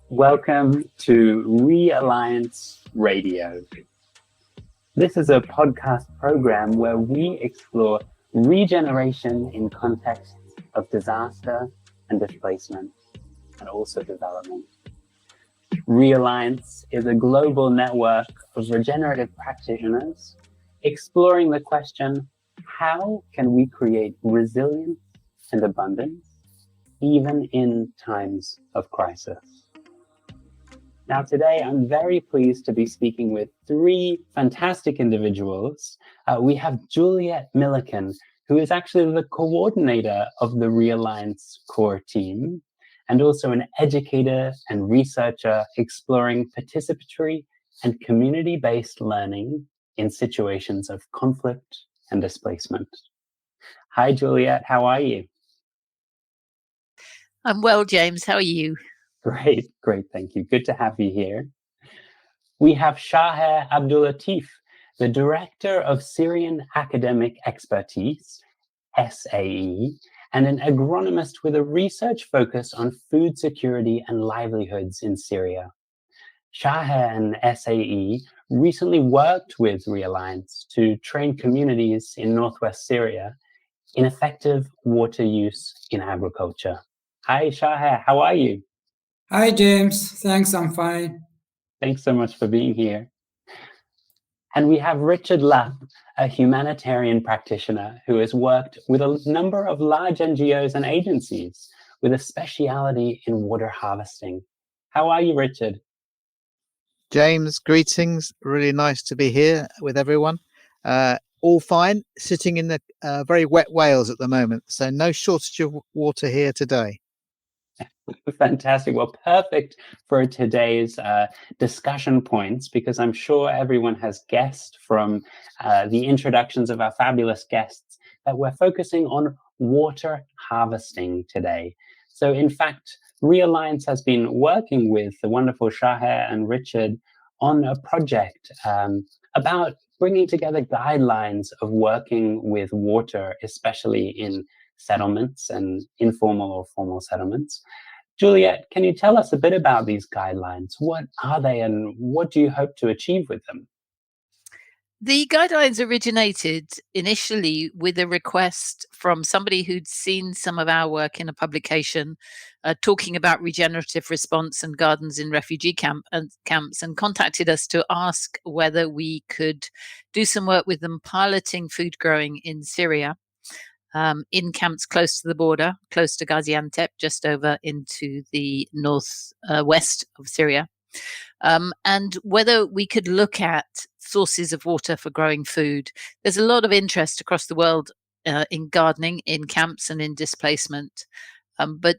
Welcome to Realliance Radio. This is a podcast program where we explore regeneration in contexts of disaster and displacement, and also development. Realliance is a global network of regenerative practitioners exploring the question, how can we create resilience and abundance even in times of crisis? Now, today, I'm very pleased to be speaking with three fantastic individuals. We have Juliet Milliken, who is actually the coordinator of the Realliance core team, and also an educator and researcher exploring participatory and community-based learning in situations of conflict and displacement. Hi, Juliet, how are you? I'm well, James. How are you? Great, thank you. Good to have you here. We have Shaher Abdulatif, the Director of Syrian Academic Expertise, SAE, and an agronomist with a research focus on food security and livelihoods in Syria. Shaher and SAE recently worked with Realliance to train communities in northwest Syria in effective water use in agriculture. Hi, Shaher, how are you? Hi, James. Thanks, I'm fine. Thanks so much for being here. And we have Richard Lapp, a humanitarian practitioner who has worked with a number of large NGOs and agencies with a speciality in water harvesting. How are you, Richard? James, greetings. Really nice to be here with everyone. All fine, sitting in the very wet Wales at the moment, so no shortage of water here today. Fantastic. Well, perfect for today's discussion points, because I'm sure everyone has guessed from the introductions of our fabulous guests that we're focusing on water harvesting today. So in fact, Realliance has been working with the wonderful Shaher and Richard on a project about bringing together guidelines of working with water, especially in settlements and informal or formal settlements. Juliet, can you tell us a bit about these guidelines? What are they and what do you hope to achieve with them? The guidelines originated initially with a request from somebody who'd seen some of our work in a publication talking about regenerative response and gardens in refugee camps, and contacted us to ask whether we could do some work with them piloting food growing in Syria. In camps close to the border, close to Gaziantep, just over into the northwest of Syria, and whether we could look at sources of water for growing food. There's a lot of interest across the world in gardening, in camps and in displacement, but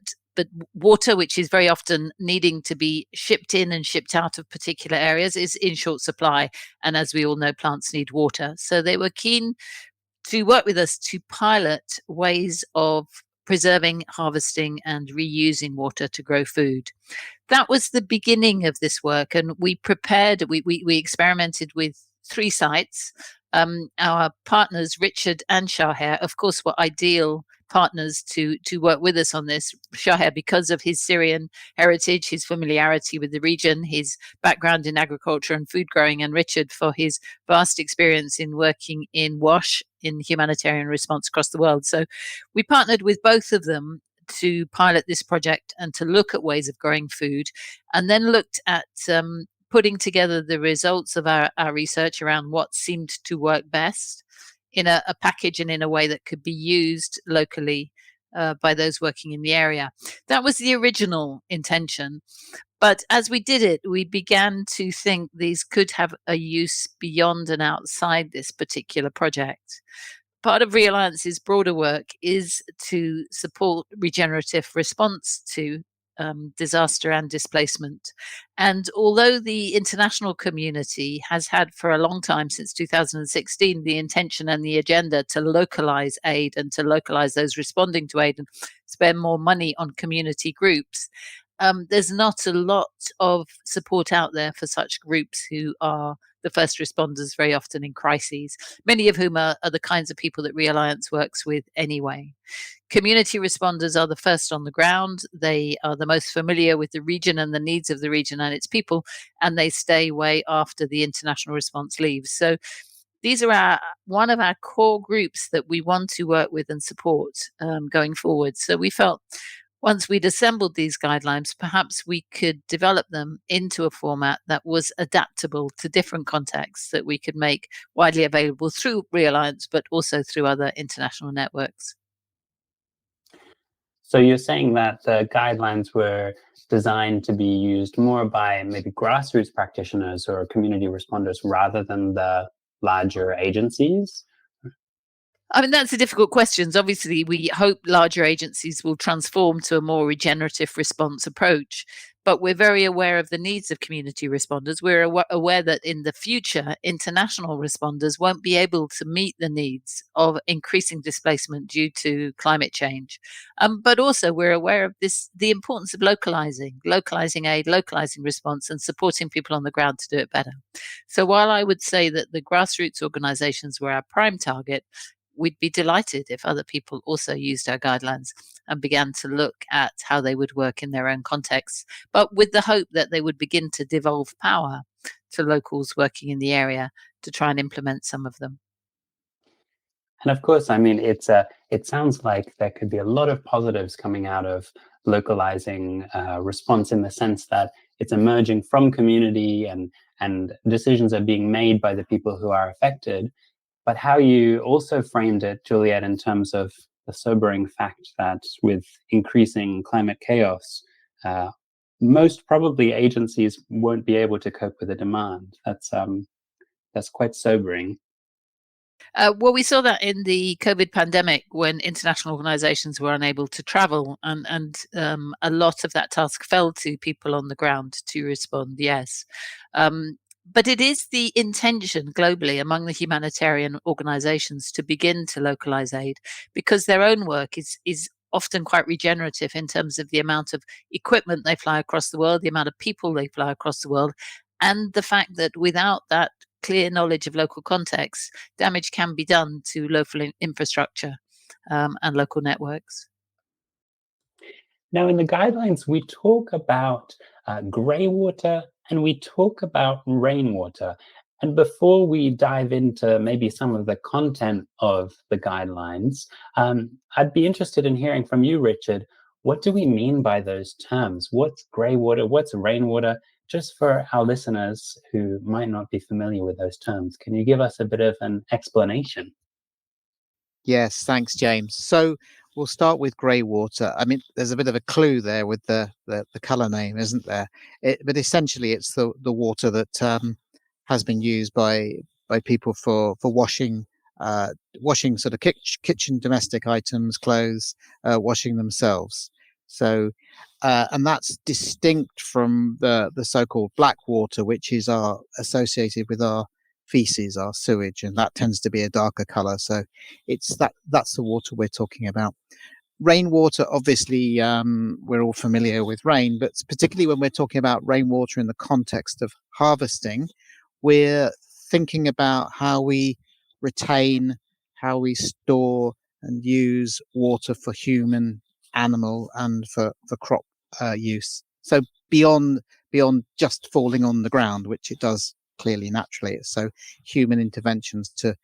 water, which is very often needing to be shipped in and shipped out of particular areas, is in short supply. And as we all know, plants need water. So they were keen to work with us to pilot ways of preserving, harvesting, and reusing water to grow food. That was the beginning of this work, and we experimented with 3 sites. Our partners, Richard and Shaher, of course, were ideal partners to work with us on this. Shaher, because of his Syrian heritage, his familiarity with the region, his background in agriculture and food growing, and Richard for his vast experience in working in WASH, in humanitarian response across the world. So we partnered with both of them to pilot this project and to look at ways of growing food, and then looked at putting together the results of our research around what seemed to work best in a package and in a way that could be used locally by those working in the area. That was the original intention. But as we did it, we began to think these could have a use beyond and outside this particular project. Part of Realliance's broader work is to support regenerative response to disaster and displacement. And although the international community has had for a long time, since 2016, the intention and the agenda to localize aid and to localize those responding to aid and spend more money on community groups, there's not a lot of support out there for such groups who are the first responders very often in crises, many of whom are the kinds of people that Realliance works with anyway. Community responders are the first on the ground. They are the most familiar with the region and the needs of the region and its people, and they stay way after the international response leaves. So these are one of our core groups that we want to work with and support going forward. So we felt once we'd assembled these guidelines, perhaps we could develop them into a format that was adaptable to different contexts that we could make widely available through Realliance, but also through other international networks. So you're saying that the guidelines were designed to be used more by maybe grassroots practitioners or community responders rather than the larger agencies? I mean, that's a difficult question. Obviously, we hope larger agencies will transform to a more regenerative response approach, but we're very aware of the needs of community responders. We're aware that in the future, international responders won't be able to meet the needs of increasing displacement due to climate change. But also, we're aware of the importance of localizing aid, localizing response, and supporting people on the ground to do it better. So while I would say that the grassroots organizations were our prime target, we'd be delighted if other people also used our guidelines and began to look at how they would work in their own contexts, but with the hope that they would begin to devolve power to locals working in the area to try and implement some of them. And of course, I mean, it sounds like there could be a lot of positives coming out of localizing response in the sense that it's emerging from community and decisions are being made by the people who are affected. But how you also framed it, Juliet, in terms of the sobering fact that with increasing climate chaos, most probably agencies won't be able to cope with the demand. That's quite sobering. Well, we saw that in the COVID pandemic when international organizations were unable to travel, and a lot of that task fell to people on the ground to respond, yes. But it is the intention globally among the humanitarian organizations to begin to localize aid because their own work is often quite regenerative in terms of the amount of equipment they fly across the world, the amount of people they fly across the world, and the fact that without that clear knowledge of local context, damage can be done to local infrastructure and local networks. Now, in the guidelines, we talk about greywater and we talk about rainwater. And before we dive into maybe some of the content of the guidelines, I'd be interested in hearing from you, Richard. What do we mean by those terms? What's greywater? What's rainwater? Just for our listeners who might not be familiar with those terms, can you give us a bit of an explanation? Yes, thanks, James. So we'll start with greywater. I mean, there's a bit of a clue there with the colour name, isn't there? But essentially, it's the water that has been used by people for washing washing sort of kitchen domestic items, clothes, washing themselves. So, and that's distinct from the so-called black water, which is associated with our feces, our sewage, and that tends to be a darker colour. So that's the water we're talking about. Rainwater, obviously, we're all familiar with rain, but particularly when we're talking about rainwater in the context of harvesting, we're thinking about how we retain, how we store and use water for human, animal, and for crop use. So beyond just falling on the ground, which it does clearly naturally, so human interventions to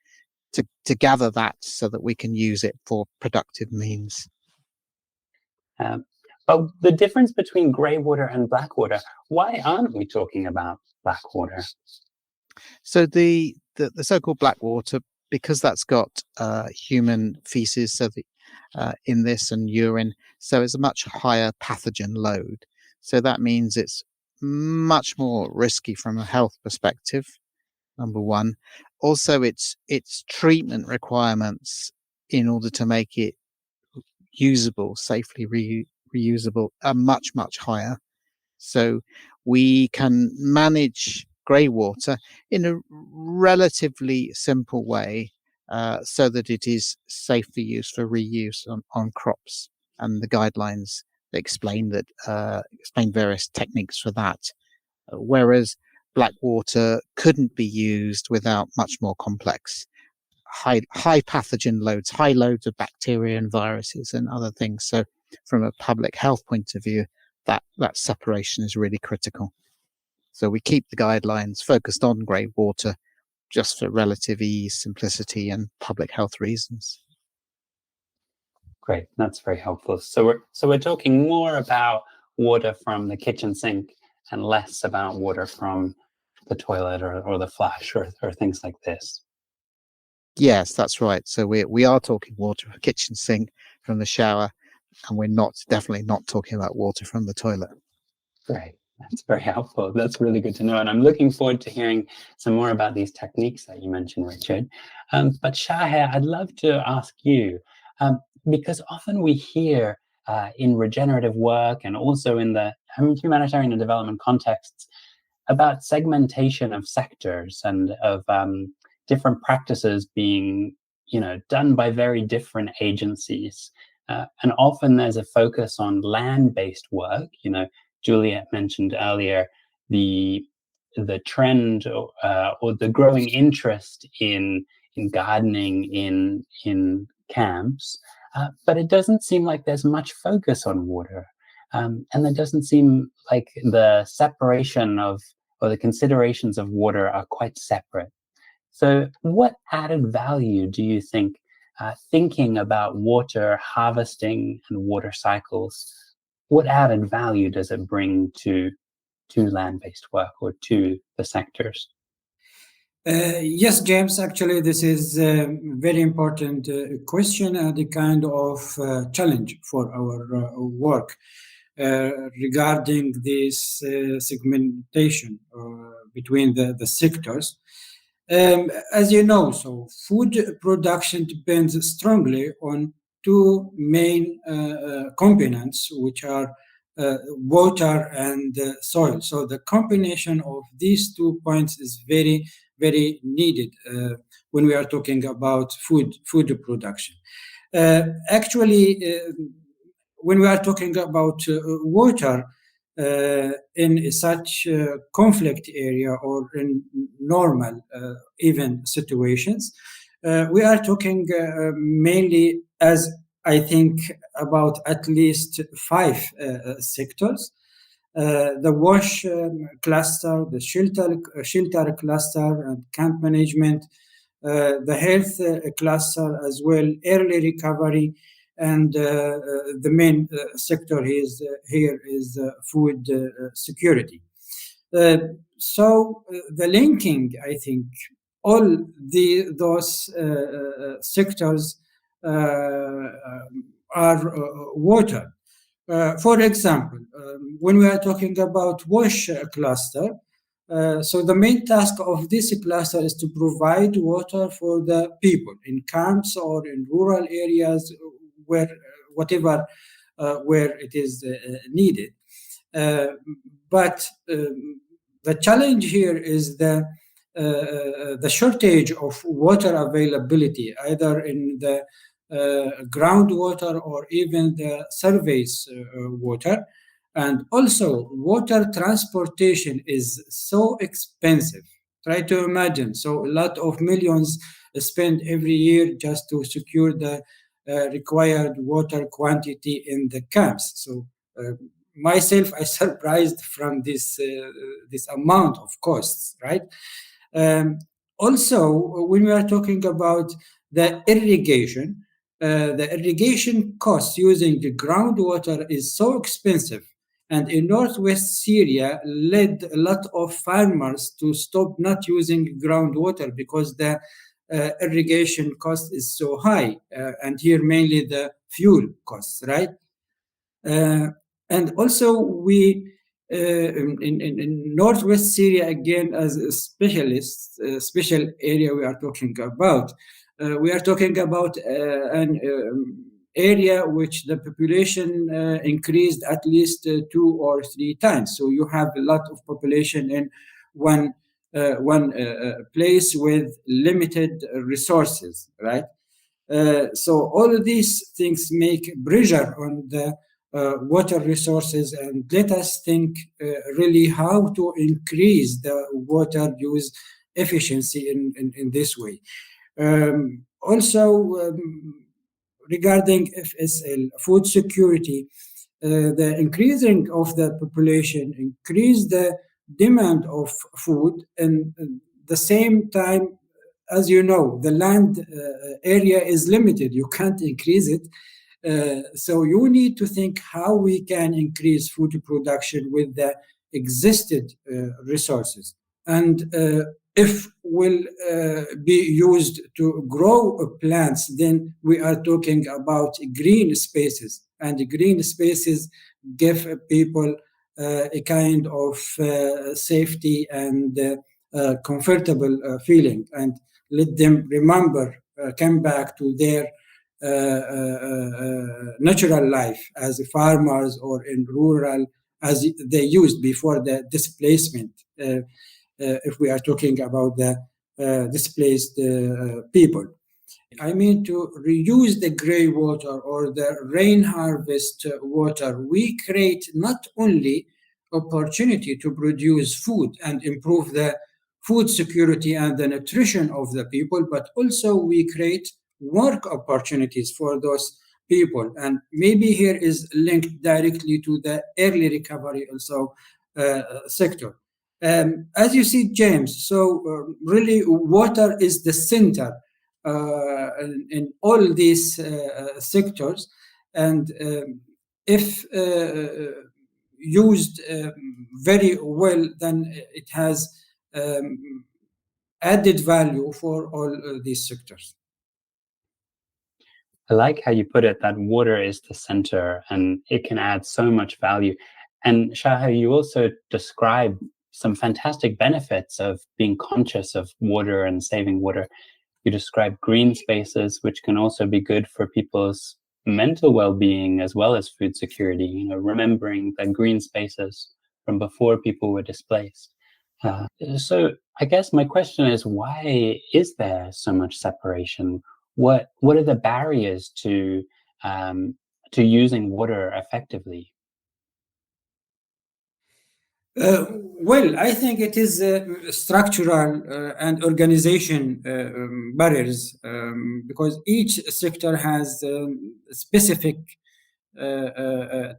gather that so that we can use it for productive means. But the difference between greywater and blackwater, why aren't we talking about blackwater? So the so-called blackwater, because that's got human feces, so in this and urine, so it's a much higher pathogen load. So that means it's much more risky from a health perspective. Number one. Also, its treatment requirements in order to make it usable, safely reusable, are much higher. So we can manage greywater in a relatively simple way, so that it is safe for use for reuse on crops. And the guidelines explain various techniques for that. Whereas black water couldn't be used without much more complex, high pathogen loads, high loads of bacteria and viruses and other things. So from a public health point of view, that separation is really critical. So we keep the guidelines focused on Greywater just for relative ease, simplicity, and public health reasons. Great, that's very helpful. So we're talking more about water from the kitchen sink and less about water from the toilet or the flush or things like this. Yes, that's right. So we are talking water from the kitchen sink, from the shower, and we're definitely not talking about water from the toilet. Great. That's very helpful. That's really good to know. And I'm looking forward to hearing some more about these techniques that you mentioned, Richard. But Shahir, I'd love to ask you, because often we hear in regenerative work and also in the humanitarian and development contexts about segmentation of sectors and of different practices being, done by very different agencies. And often there's a focus on land-based work. Juliet mentioned earlier the trend or the growing interest in gardening in camps, but it doesn't seem like there's much focus on water, and there doesn't seem like the separation of or the considerations of water are quite separate. So, what added value do you think thinking about water harvesting and water cycles? What added value does it bring to land-based work or to the sectors? Yes, James, actually, this is a very important question and a kind of challenge for our work regarding this segmentation between the sectors. As you know, so food production depends strongly on two main components, which are water and soil. So the combination of these 2 points is very, very needed when we are talking about food production. Actually, when we are talking about water in such conflict area or in normal even situations, we are talking mainly, as I think, about at least 5 sectors. The wash cluster, the shelter cluster and camp management, the health cluster as well, early recovery, and the main sector here is food security. So the linking, I think, all those sectors are water. For example, when we are talking about wash cluster, so the main task of this cluster is to provide water for the people in camps or in rural areas, where it is needed. But the challenge here is the shortage of water availability, either in the groundwater or even the surface water. And also, water transportation is so expensive. Try to imagine. So a lot of millions spent every year just to secure the required water quantity in the camps. So myself, I surprised from this amount of costs, right? Also, when we are talking about the irrigation cost using the groundwater is so expensive, and in northwest Syria led a lot of farmers to stop not using groundwater because the irrigation cost is so high, and here mainly the fuel costs, right? And also we in northwest Syria, again, as a special area we are talking about. We are talking about an area which the population increased at least 2 or 3 times. So you have a lot of population in one place with limited resources, right? So all of these things make pressure on the water resources, and let us think really how to increase the water use efficiency in this way. Also, regarding FSL, food security, the increasing of the population increase the demand of food, and at the same time, as you know, the land area is limited. You can't increase it. So you need to think how we can increase food production with the existed resources. And if will be used to grow plants, then we are talking about green spaces. And green spaces give people a kind of safety and comfortable feeling, and let them remember, come back to their natural life as farmers or in rural as they used before the displacement. If we are talking about the displaced people, I mean, to reuse the gray water or the rain harvest water, we create not only opportunity to produce food and improve the food security and the nutrition of the people, but also we create work opportunities for those people. And maybe here is linked directly to the early recovery also sector. As you see, James, so really water is the center in all these sectors, and if used very well, then it has added value for all these sectors. I like how you put it, that water is the center and it can add so much value. And Shaha, you also describe some fantastic benefits of being conscious of water and saving water. You describe green spaces, which can also be good for people's mental well-being as well as food security, you know, remembering the green spaces from before people were displaced. So I guess my question is, why is there so much separation? What are the barriers to using water effectively? Well, I think it is structural and organization barriers, because each sector has specific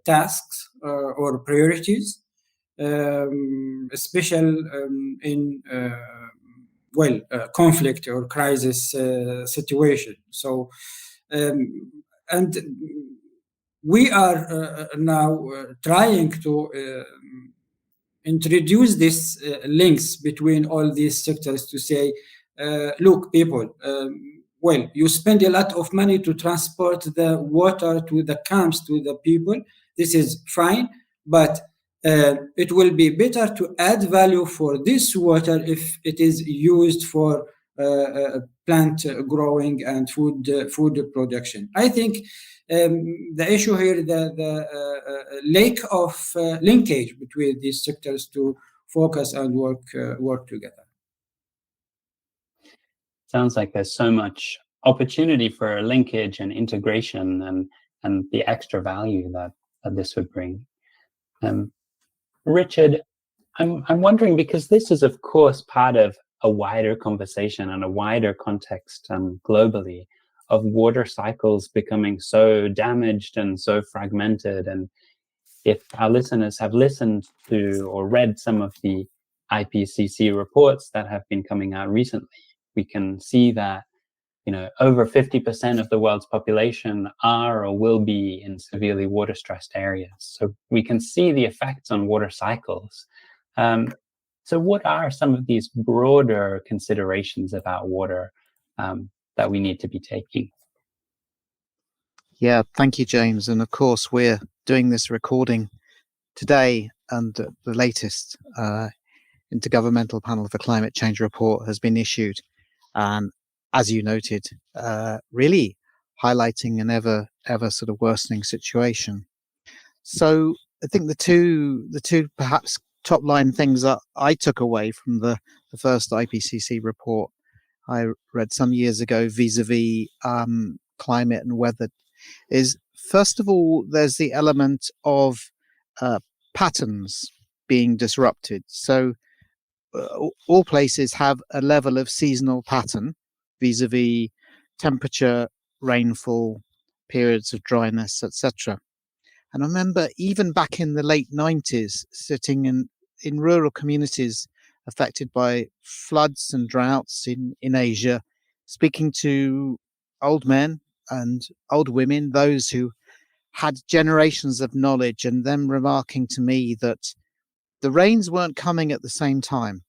tasks or priorities, especially in conflict or crisis situation. So, and we are now trying to introduce these links between all these sectors to say, look, people, well, you spend a lot of money to transport the water to the camps, to the people. This is fine, but it will be better to add value for this water if it is used for plant growing and food production. I think the issue here, the lack of linkage between these sectors to focus and work together. Sounds like there's so much opportunity for linkage and integration and the extra value that this would bring. Richard, I'm wondering, because this is of course part of a wider conversation and a wider context globally of water cycles becoming so damaged and so fragmented. And if our listeners have listened to or read some of the IPCC reports that have been coming out recently, we can see that, you know, over 50% of the world's population are or will be in severely water-stressed areas. So we can see the effects on water cycles. So what are some of these broader considerations about water that we need to be taking? Yeah, thank you, James. And of course, we're doing this recording today, and the latest Intergovernmental Panel for Climate Change report has been issued. And as you noted, really highlighting an ever sort of worsening situation. So I think the two perhaps top line things that I took away from the first IPCC report I read some years ago vis-a-vis climate and weather is, first of all, there's the element of patterns being disrupted. So all places have a level of seasonal pattern vis-a-vis temperature, rainfall, periods of dryness, etc. And I remember even back in the late 90s, sitting in rural communities affected by floods and droughts in Asia, speaking to old men and old women, those who had generations of knowledge, and them remarking to me that the rains weren't coming at the same time.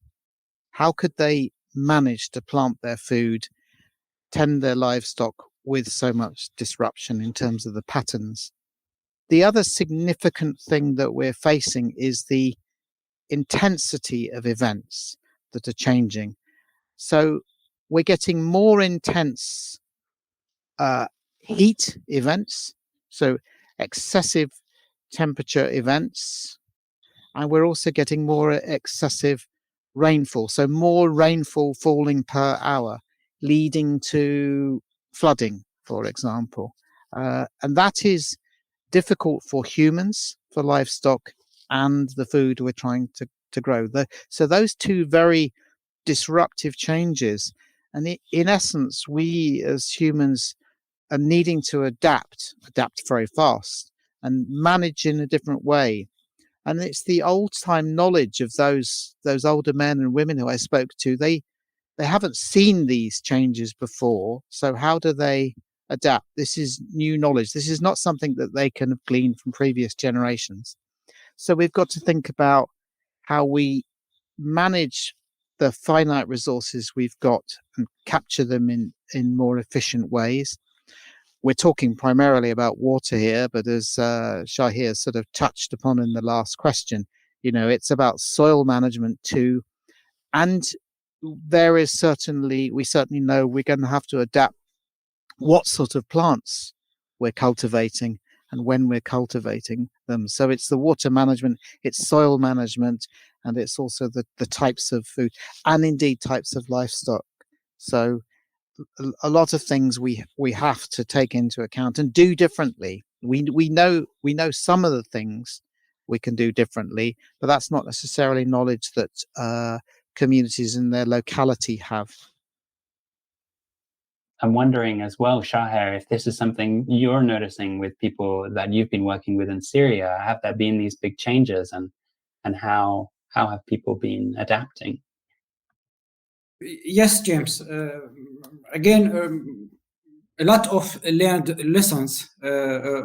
How could they manage to plant their food, tend their livestock with so much disruption in terms of the patterns? The other significant thing that we're facing is the intensity of events that are changing. So we're getting more intense heat events, so excessive temperature events, and we're also getting more excessive rainfall, so more rainfall falling per hour, leading to flooding, for example. And that is difficult for humans, for livestock, and the food we're trying to grow. So those two very disruptive changes, and in essence, we as humans are needing to adapt very fast and manage in a different way. And it's the old time knowledge of those older men and women who I spoke to. They haven't seen these changes before, so how do they adapt? This is new knowledge. This is not something that they can have gleaned from previous generations. So we've got to think about how we manage the finite resources we've got and capture them in more efficient ways. We're talking primarily about water here, but as Shahir sort of touched upon in the last question, it's about soil management too. And we certainly know we're going to have to adapt what sort of plants we're cultivating and when we're cultivating them. So it's the water management, it's soil management, and it's also the types of food and indeed types of livestock. So a lot of things we have to take into account and do differently. We know some of the things we can do differently, but that's not necessarily knowledge that communities in their locality have. I'm wondering as well, Shaher, if this is something you're noticing with people that you've been working with in Syria. Have there been these big changes, and how have people been adapting? Yes, James. Again, a lot of learned lessons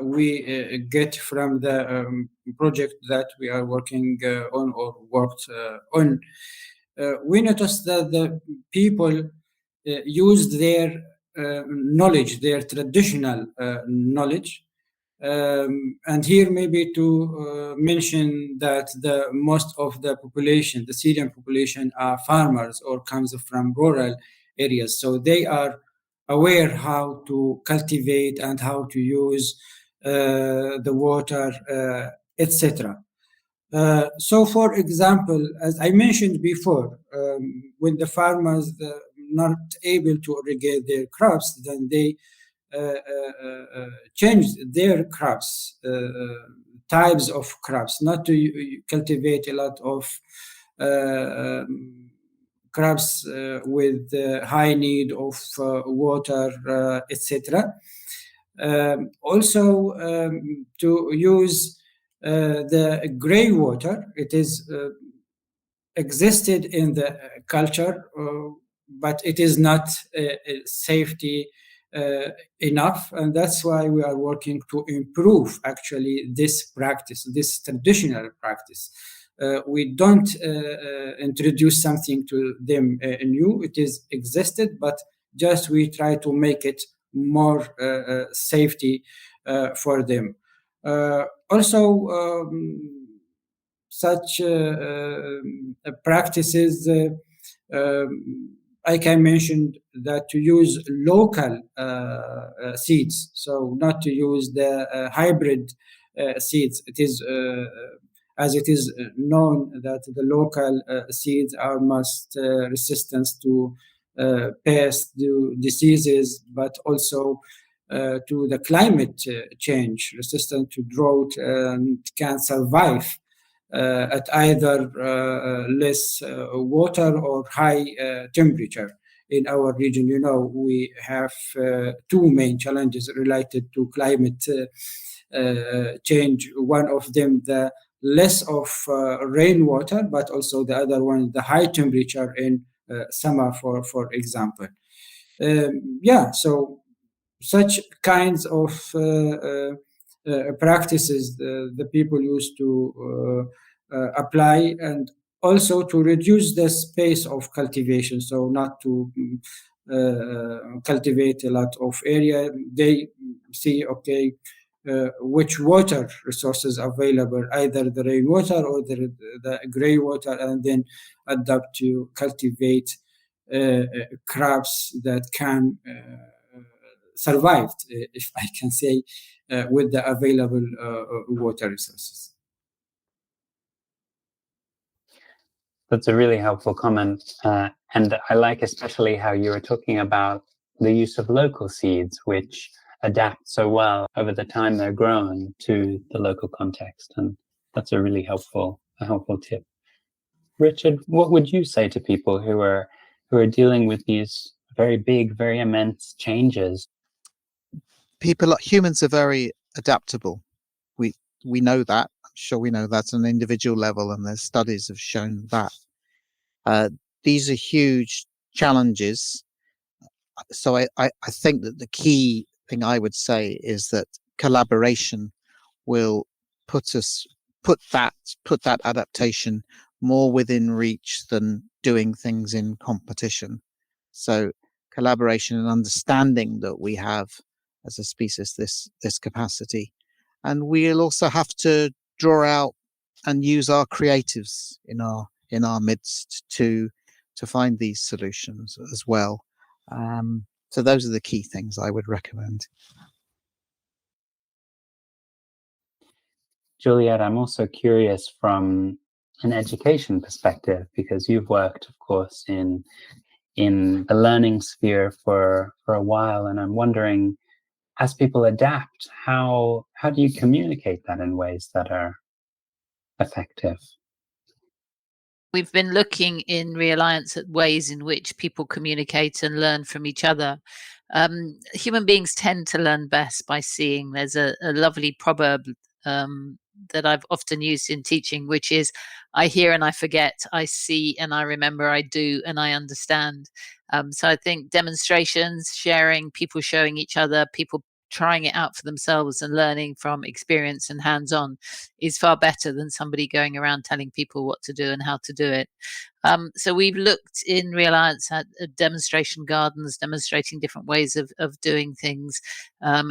we get from the project that we are working on or worked on. We noticed that the people used their knowledge, their traditional knowledge. And here maybe to mention that the most of the population, the Syrian population, are farmers or comes from rural areas. So they are aware how to cultivate and how to use the water, etc. So, for example, as I mentioned before, when the farmers not able to irrigate their crops, then they change their crops, types of crops, not to cultivate a lot of crops with high need of water, etc. Also, to use the Greywater, it is existed in the culture, but it is not safety enough, and that's why we are working to improve actually this practice, this traditional practice. We don't introduce something to them new. It is existed, but just we try to make it more safety for them. Also, such practices, I can mention that to use local seeds, so not to use the hybrid seeds. It is as it is known that the local seeds are most resistant to pests, to diseases, but also to the climate change, resistant to drought, and can survive at either less water or high temperature. In our region, we have two main challenges related to climate change. One of them, the less of rainwater, but also the other one, the high temperature in summer, for example. So such kinds of practices the people used to apply, and also to reduce the space of cultivation, so not to cultivate a lot of area. They see, okay, which water resources available, either the rainwater or the greywater, and then adapt to cultivate crops that can survive, if I can say, with the available water resources. That's a really helpful comment. And I like especially how you were talking about the use of local seeds, which adapt so well over the time they're grown to the local context. And that's a really helpful tip. Richard, what would you say to people who are dealing with these very big, very immense changes? Humans are very adaptable. We know that. I'm sure we know that on an individual level, and there's studies have shown that. These are huge challenges. So I think that the key thing I would say is that collaboration will put that adaptation more within reach than doing things in competition. So collaboration and understanding that we have as a species this capacity, and we'll also have to draw out and use our creatives in our midst to find these solutions as well. So those are the key things I would recommend. Juliet, I'm also curious from an education perspective, because you've worked, of course, in the learning sphere for a while, and I'm wondering, as people adapt, how do you communicate that in ways that are effective? We've been looking in Realliance at ways in which people communicate and learn from each other. Human beings tend to learn best by seeing. There's a lovely proverb that I've often used in teaching, which is, I hear and I forget, I see and I remember, I do and I understand. So I think demonstrations, sharing, people showing each other, people trying it out for themselves and learning from experience and hands-on is far better than somebody going around telling people what to do and how to do it. So we've looked in Realliance at demonstration gardens, demonstrating different ways of doing things,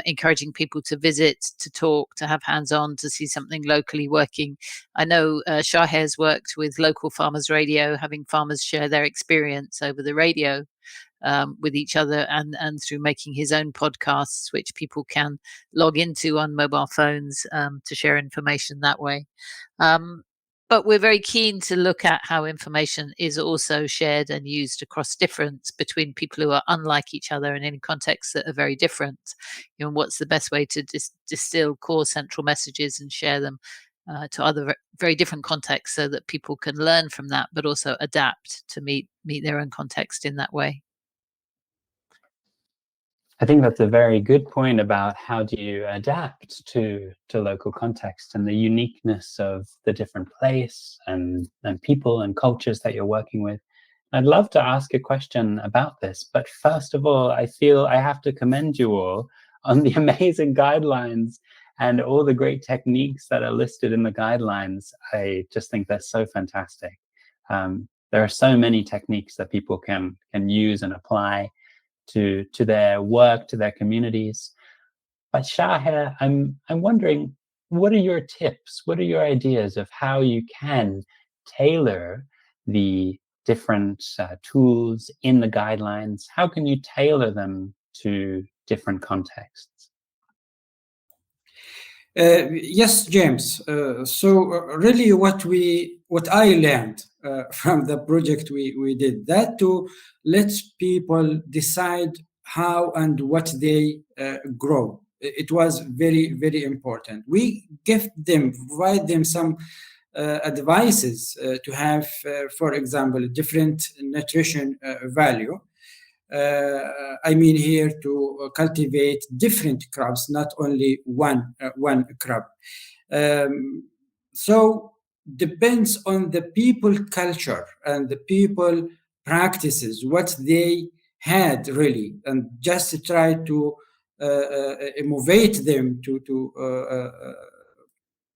encouraging people to visit, to talk, to have hands-on, to see something locally working. I know Shahir's worked with local farmers radio, having farmers share their experience over the radio with each other, and through making his own podcasts, which people can log into on mobile phones to share information that way. But we're very keen to look at how information is also shared and used across difference between people who are unlike each other and in contexts that are very different. What's the best way to distill core central messages and share them to other very different contexts, so that people can learn from that, but also adapt to meet their own context in that way. I think that's a very good point about how do you adapt to local context and the uniqueness of the different place and people and cultures that you're working with. I'd love to ask a question about this, but first of all, I feel I have to commend you all on the amazing guidelines and all the great techniques that are listed in the guidelines. I just think they're so fantastic. There are so many techniques that people can use and apply to their work, to their communities. But Shahir, I'm wondering, what are your tips? What are your ideas of how you can tailor the different tools in the guidelines? How can you tailor them to different contexts? Yes, James. So really what I learned from the project we did, that to let people decide how and what they grow. It was very, very important. We provide them some advices to have, for example, different nutrition value. I mean here to cultivate different crops, not only one crop. So depends on the people culture and the people practices, what they had really, and just try to motivate them to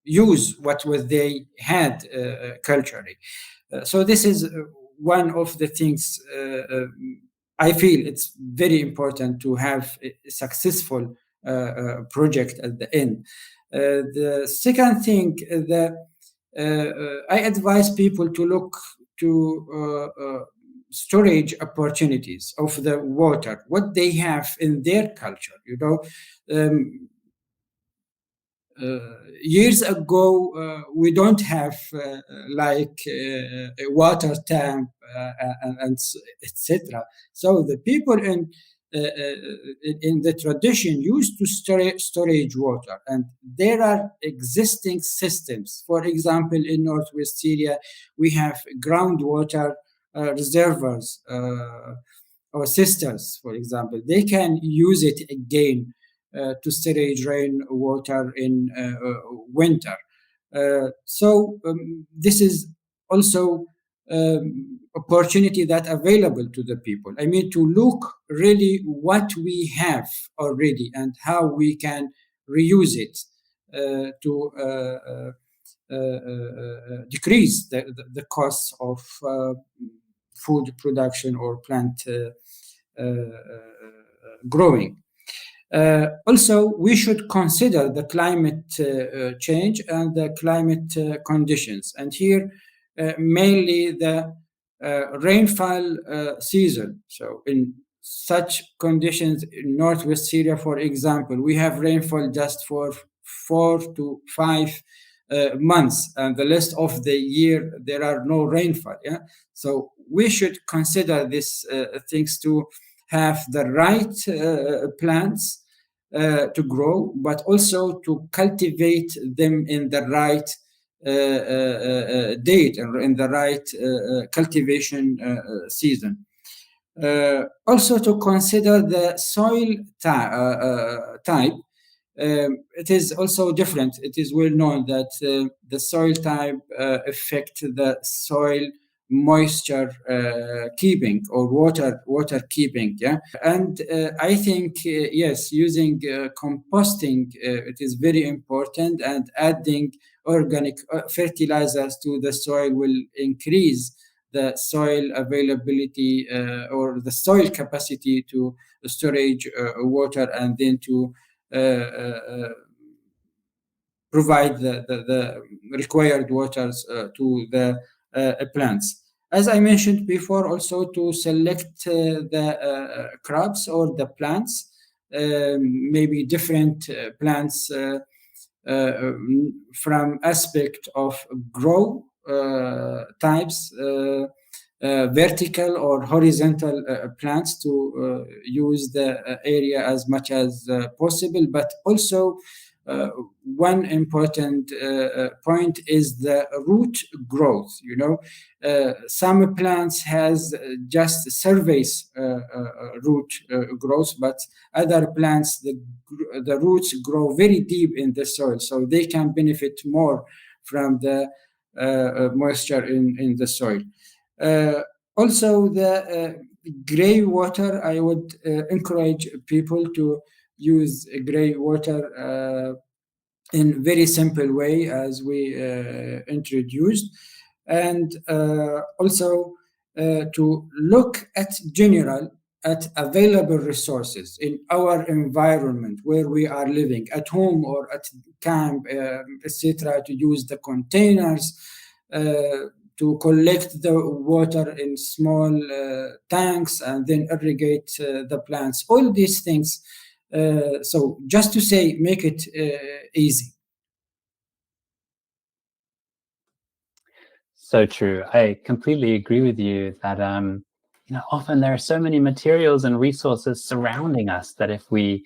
use what was they had culturally. So this is one of the things I feel it's very important to have a successful project at the end. The second thing that I advise people to look to storage opportunities of the water, what they have in their culture. Years ago, we don't have like a water tank and etc. So the people in the tradition used to storage water, and there are existing systems. For example, in Northwest Syria, we have groundwater reservoirs or cisterns, for example. They can use it again to storage rainwater in winter. So this is also opportunity that available to the people. I mean, to look really what we have already and how we can reuse it to decrease the costs of food production or plant growing. Also, we should consider the climate change and the climate conditions. And here, mainly the rainfall season. So in such conditions in Northwest Syria, for example, we have rainfall just for 4 to 5 months, and the rest of the year there are no rainfall. Yeah, so we should consider these things to have the right plants to grow, but also to cultivate them in the right date and in the right cultivation season. Also to consider the soil type. It is also different. It is well known that the soil type affect the soil moisture keeping or water keeping. Yeah, and I think yes, using composting it is very important, and adding organic fertilizers to the soil will increase the soil availability or the soil capacity to storage water, and then to provide the required waters to the plants. As I mentioned before, also to select the crops or the plants, maybe different plants from aspect of grow types, vertical or horizontal plants to use the area as much as possible, but also one important point is the root growth. Some plants has just surface root growth, but other plants, the roots grow very deep in the soil, so they can benefit more from the moisture in the soil. Also, the Greywater, I would encourage people to use Greywater in very simple way, as we introduced, and also to look at available resources in our environment where we are living, at home or at camp, etc., to use the containers, to collect the water in small tanks and then irrigate the plants. All these things. So just to say, make it easy. So true. I completely agree with you that often there are so many materials and resources surrounding us that if we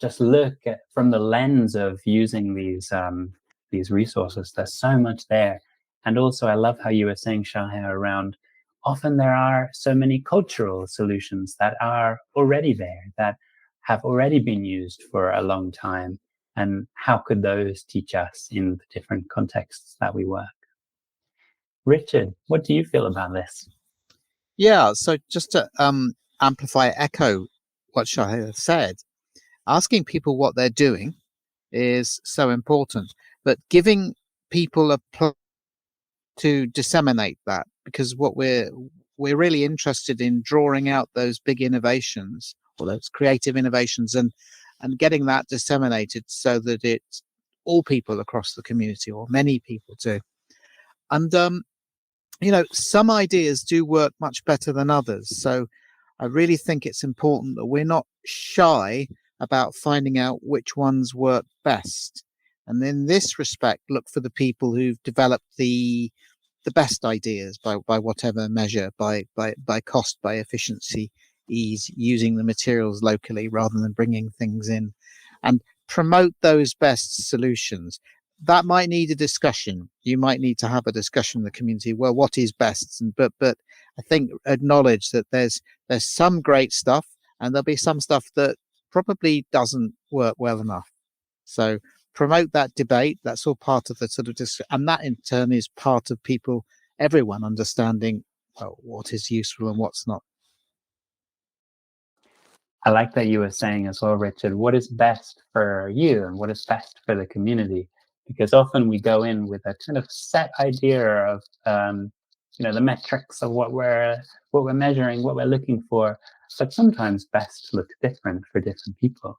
just look at from the lens of using these resources, there's so much there. And also, I love how you were saying, Shahir, around often there are so many cultural solutions that are already there, that have already been used for a long time. And how could those teach us in the different contexts that we work? Richard, what do you feel about this? Yeah, so just to echo what Shahir said, asking people what they're doing is so important, but giving people a place to disseminate that, because what we're really interested in drawing out those big innovations or those creative innovations and getting that disseminated so that it's all people across the community, or many people do. And some ideas do work much better than others. So I really think it's important that we're not shy about finding out which ones work best. And in this respect, look for the people who've developed the best ideas by whatever measure, by cost, by efficiency, ease, using the materials locally rather than bringing things in, and promote those best solutions. That might need a discussion. You might need to have a discussion in the community. Well, what is best? But I think acknowledge that there's some great stuff, and there'll be some stuff that probably doesn't work well enough. So promote that debate. That's all part of the sort of and that in turn is part of everyone understanding what is useful and what's not. I like that you were saying as well, Richard, what is best for you and what is best for the community? Because often we go in with a kind of set idea of, the metrics of what we're measuring, what we're looking for, but sometimes best looks different for different people.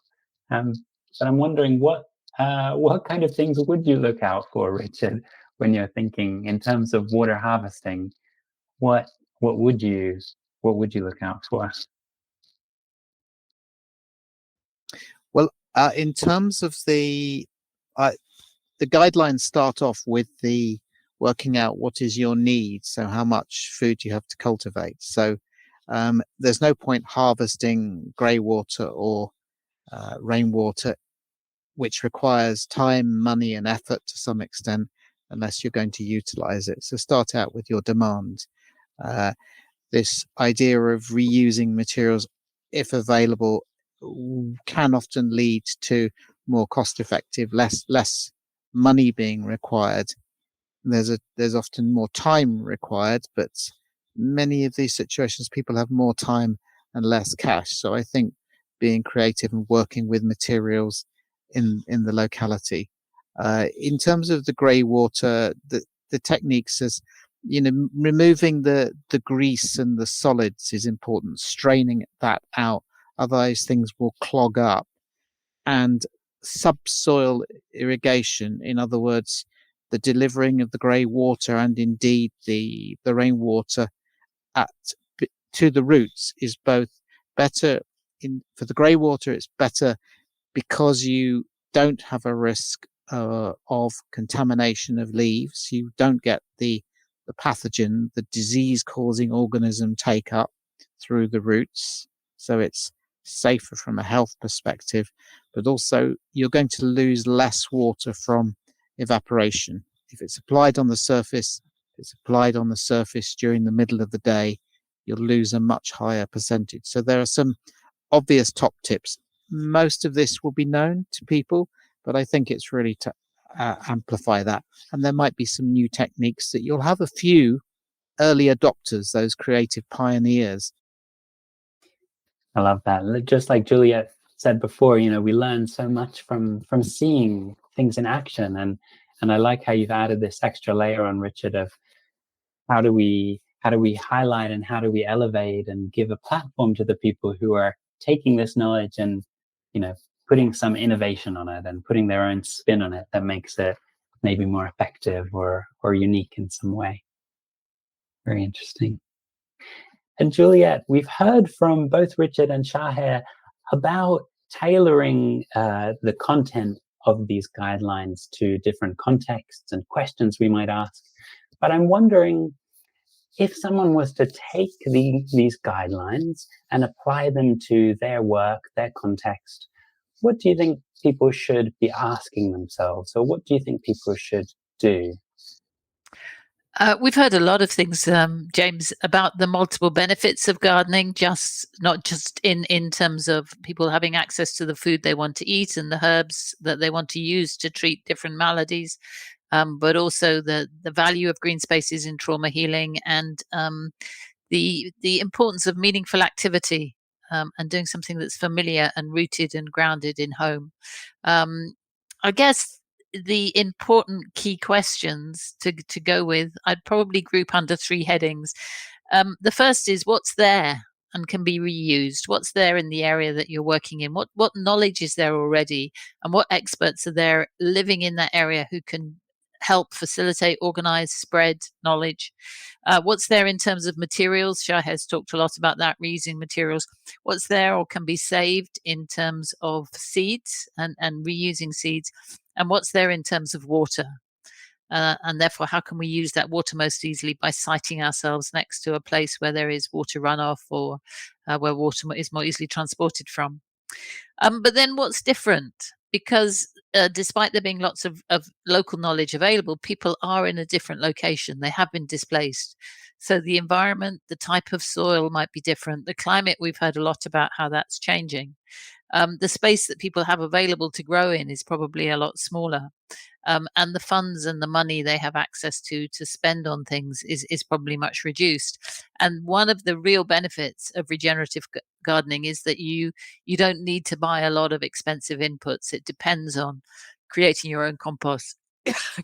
But I'm wondering what kind of things would you look out for, Richard, when you're thinking in terms of water harvesting? What would you look out for? Well, in terms of the guidelines start off with the working out what is your need, so how much food you have to cultivate. So there's no point harvesting greywater or rainwater, which requires time, money, and effort to some extent, unless you're going to utilize it. So start out with your demand. This idea of reusing materials, if available, can often lead to more cost-effective, less money being required. There's often more time required, but many of these situations, people have more time and less cash. So I think being creative and working with materials in the locality. In terms of the greywater, the techniques as removing the grease and the solids is important, straining that out, otherwise things will clog up. And subsoil irrigation, in other words, the delivering of the greywater and indeed the rainwater to the roots, is both better. For the greywater, it's better because you don't have a risk of contamination of leaves. You don't get the pathogen, the disease-causing organism take up through the roots. So it's safer from a health perspective, but also you're going to lose less water from evaporation. If it's applied on the surface, during the middle of the day, you'll lose a much higher percentage. So there are some obvious top tips. Most of this will be known to people, but I think it's really to amplify that. And there might be some new techniques that you'll have a few early adopters, those creative pioneers. I love that. Just like Juliet said before, we learn so much from seeing things in action, and I like how you've added this extra layer on, Richard, of how do we highlight and how do we elevate and give a platform to the people who are taking this knowledge and putting some innovation on it and putting their own spin on it that makes it maybe more effective or unique in some way. Very interesting. And Juliet, we've heard from both Richard and Shahir about tailoring the content of these guidelines to different contexts and questions we might ask. But I'm wondering, if someone was to take these guidelines and apply them to their work, their context, what do you think people should be asking themselves, or what do you think people should do? We've heard a lot of things, James, about the multiple benefits of gardening, not just in terms of people having access to the food they want to eat and the herbs that they want to use to treat different maladies, but also the value of green spaces in trauma healing, and the importance of meaningful activity, and doing something that's familiar and rooted and grounded in home. I guess the important key questions to go with, I'd probably group under three headings. The first is what's there and can be reused. What's there in the area that you're working in? What knowledge is there already, and what experts are there living in that area who can help facilitate, organize, spread knowledge? What's there in terms of materials? Shah has talked a lot about that, reusing materials. What's there or can be saved in terms of seeds and reusing seeds? And what's there in terms of water? And therefore, how can we use that water most easily? By siting ourselves next to a place where there is water runoff, or where water is more easily transported from. But then what's different? Because despite there being lots of local knowledge available, people are in a different location. They have been displaced. So the environment, the type of soil might be different. The climate, we've heard a lot about how that's changing. The space that people have available to grow in is probably a lot smaller. And the funds and the money they have access to spend on things is probably much reduced. And one of the real benefits of regenerative gardening is that you don't need to buy a lot of expensive inputs. It depends on creating your own compost,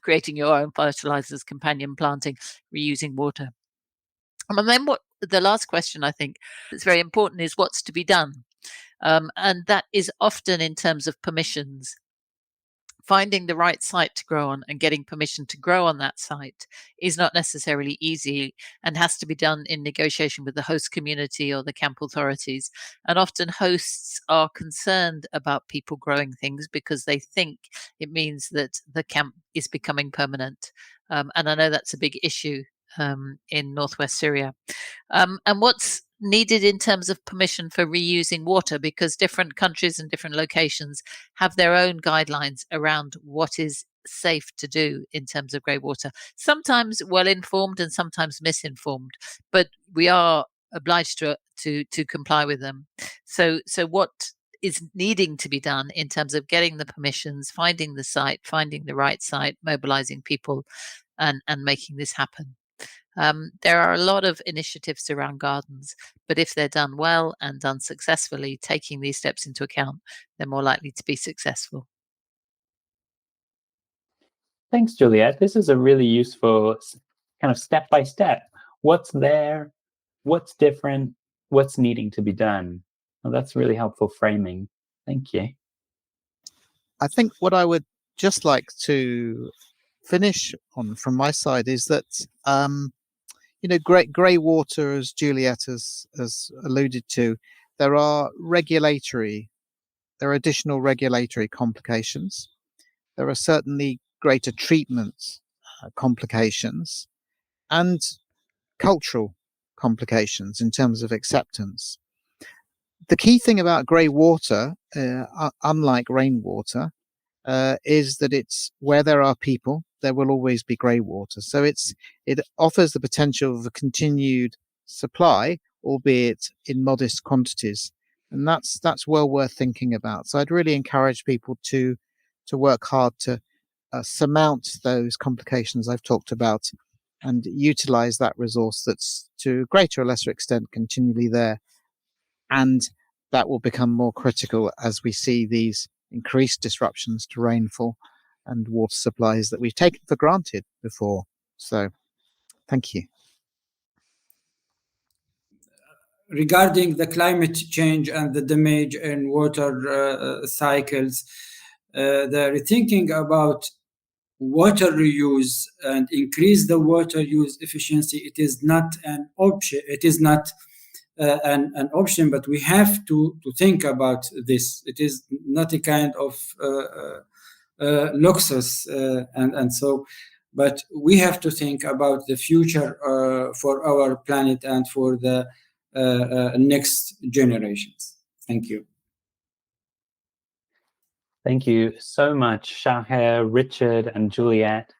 creating your own fertilizers, companion planting, reusing water. And then the last question I think that's very important is what's to be done. And that is often in terms of permissions. Finding the right site to grow on and getting permission to grow on that site is not necessarily easy, and has to be done in negotiation with the host community or the camp authorities. And often hosts are concerned about people growing things because they think it means that the camp is becoming permanent. And I know that's a big issue in northwest Syria. And what's needed in terms of permission for reusing water, because different countries and different locations have their own guidelines around what is safe to do in terms of greywater. Sometimes well informed and sometimes misinformed, but we are obliged to comply with them. So what is needing to be done in terms of getting the permissions, finding the site, finding the right site, mobilizing people, and making this happen. There are a lot of initiatives around gardens, but if they're done well and done successfully, taking these steps into account, they're more likely to be successful. Thanks, Juliet. This is a really useful kind of step-by-step. What's there? What's different? What's needing to be done? Well, that's really helpful framing. Thank you. I think what I would just like to finish on from my side is that Greywater, as Juliet has alluded to, there are additional regulatory complications. There are certainly greater treatment complications and cultural complications in terms of acceptance. The key thing about greywater, unlike rainwater, is that it's where there are people, there will always be greywater. So it offers the potential of a continued supply, albeit in modest quantities, and that's well worth thinking about. So I'd really encourage people to work hard to surmount those complications I've talked about, and utilize that resource that's to a greater or lesser extent continually there, and that will become more critical as we see these increased disruptions to rainfall and water supplies that we've taken for granted before. So thank you. Regarding the climate change and the damage in water cycles, the rethinking about water reuse and increase the water use efficiency, it is not an option. It is not an option, but we have to think about this. It is not a kind of luxus, and so but we have to think about the future for our planet and for the next generations. Thank you. Thank you so much, Shaher, Richard, and Juliet.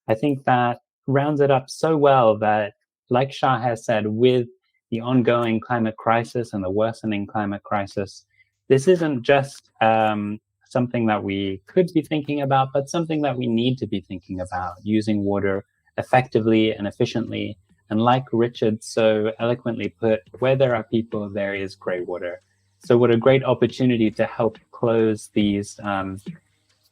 I think that rounds it up so well that, like Shaher said, with the ongoing climate crisis and the worsening climate crisis, this isn't just something that we could be thinking about, but something that we need to be thinking about, using water effectively and efficiently. And like Richard so eloquently put, where there are people, there is Greywater. So what a great opportunity to help close these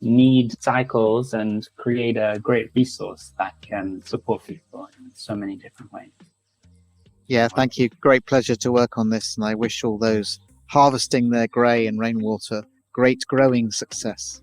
need cycles and create a great resource that can support people in so many different ways. Yeah, thank you. Great pleasure to work on this, and I wish all those harvesting their grey and rainwater great growing success.